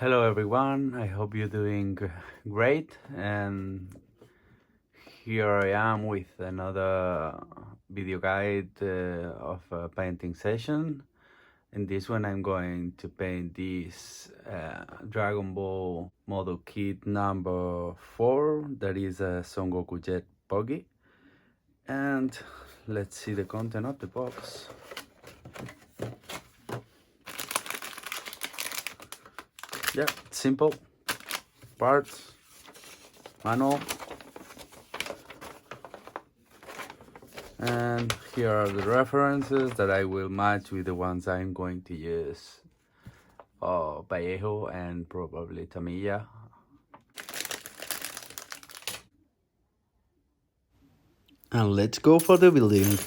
Hello everyone, I hope you're doing great, and here I am with another video guide of a painting session. In this one I'm going to paint this Dragon Ball model kit number 4, that is a Son Goku Jet Buggy. And let's see the content of the box. Yeah, simple parts, manual, and here are the references that I will match with the ones I'm going to use. Vallejo and probably Tamilla. And let's go for the building.